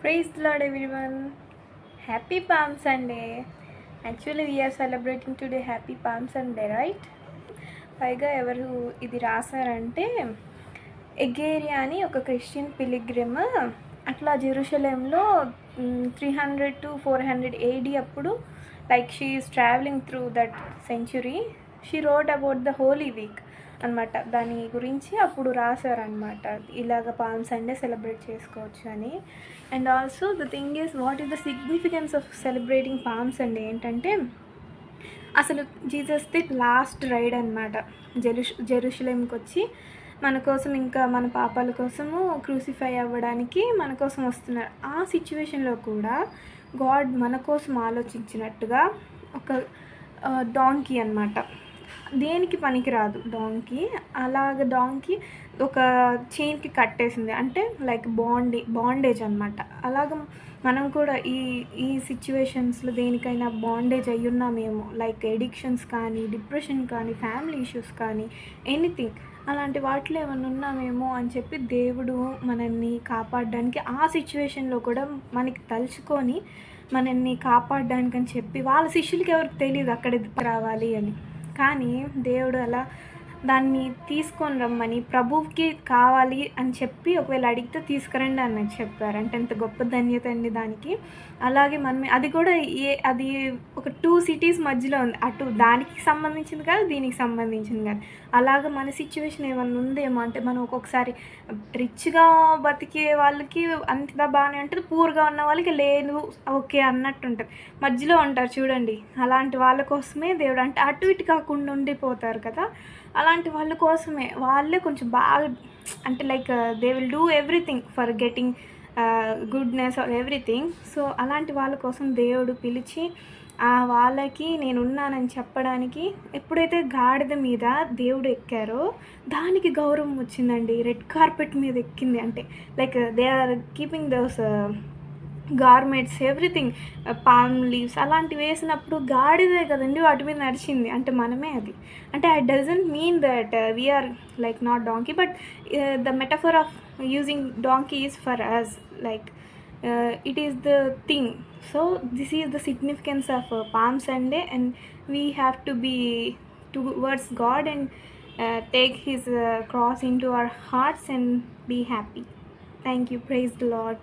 Praise the Lord, everyone. Happy Palm Sunday. Actually, we are celebrating today Happy Palm Sunday, right? పైగా ఎవరు ఇది రాశారంటే ఎగేరియా అని ఒక క్రిస్టియన్ పిలిగ్రిమ్ అట్లా జెరూసలేంలో 300 to 400 AD అప్పుడు like she is travelling through that century she rode about the holy week అనమాట. దాని గురించి అప్పుడు రాశారనమాట, ఇలాగ పామ్ సండే సెలబ్రేట్ చేసుకోవచ్చు అని. And also the thing is what is the significance of celebrating palm Sunday ఏంటంటే, అసలు జీసస్ది లాస్ట్ రైడ్ అనమాట. జెరూసలేంకి వచ్చి మన కోసం, ఇంకా మన పాపాల కోసము క్రూసిఫై అవ్వడానికి మన కోసం వస్తున్నారు. ఆ సిచ్యువేషన్లో కూడా గాడ్ మన కోసం ఆలోచించినట్టుగా ఒక డాంకీ అనమాట, దేనికి పనికిరాదు డాంకీ, అలాగ డాంకీ ఒక చైన్కి కట్టేసింది, అంటే లైక్ బాండేజ్ అనమాట. అలాగ మనం కూడా ఈ సిచ్యువేషన్స్లో దేనికైనా బాండేజ్ అయ్యున్నామేమో, లైక్ ఎడిక్షన్స్ కానీ, డిప్రెషన్ కానీ, ఫ్యామిలీ ఇష్యూస్ కానీ, ఎనీథింగ్ అలాంటి వాటిలో ఏమైనా ఉన్నామేమో అని చెప్పి దేవుడు మనల్ని కాపాడడానికి ఆ సిచ్యువేషన్లో కూడా మనకి తలుచుకొని మనల్ని కాపాడడానికి అని చెప్పి, వాళ్ళ శిష్యులకి ఎవరికి తెలియదు అక్కడ రావాలి అని, కానీ దేవుడు అలా దాన్ని తీసుకొని రమ్మని, ప్రభువుకి కావాలి అని చెప్పి ఒకవేళ అడిగితే తీసుకురండి అని చెప్పారు. అంటే ఎంత గొప్ప ధన్యత అండి దానికి. అలాగే మనమే అది కూడా అది ఒక 2 cities మధ్యలో ఉంది, అటు దానికి సంబంధించింది కాదు, దీనికి సంబంధించింది కాదు. అలాగ మన సిచ్యువేషన్ ఏమన్నా ఉందేమో, అంటే మనం ఒక్కొక్కసారి రిచ్గా బతికే వాళ్ళకి అంత బాగానే ఉంటుంది, పూర్గా ఉన్న వాళ్ళకి లేదు ఓకే అన్నట్టు ఉంటుంది, మధ్యలో ఉంటారు చూడండి. అలాంటి వాళ్ళ కోసమే దేవుడు, అంటే అటు ఇటు కాకుండా ఉండిపోతారు కదా, అలాంటి వాళ్ళ కోసమే. వాళ్ళే కొంచెం బాగా, అంటే like they will do everything for getting goodness or everything. So అలాంటి వాళ్ళ కోసం దేవుడు పిలిచి వాళ్ళకి నేనున్నానని చెప్పడానికి, ఎప్పుడైతే గాడిద మీద దేవుడు ఎక్కారో దానికి గౌరవం వచ్చిందండి. రెడ్ కార్పెట్ మీద ఎక్కింది, అంటే like they are keeping those garments everything, palm leaves అలాంటివి వేసినప్పుడు గాడిదే కదండి వాటి మీద నడిచింది, అంటే మనమే అది. అంటే I doesn't mean that we are like not donkey, but the metaphor of using donkey is for us, like it is the thing. So this is the significance of Palm Sunday, and we have to be towards God and take his cross into our hearts and be happy. Thank you. Praise the Lord.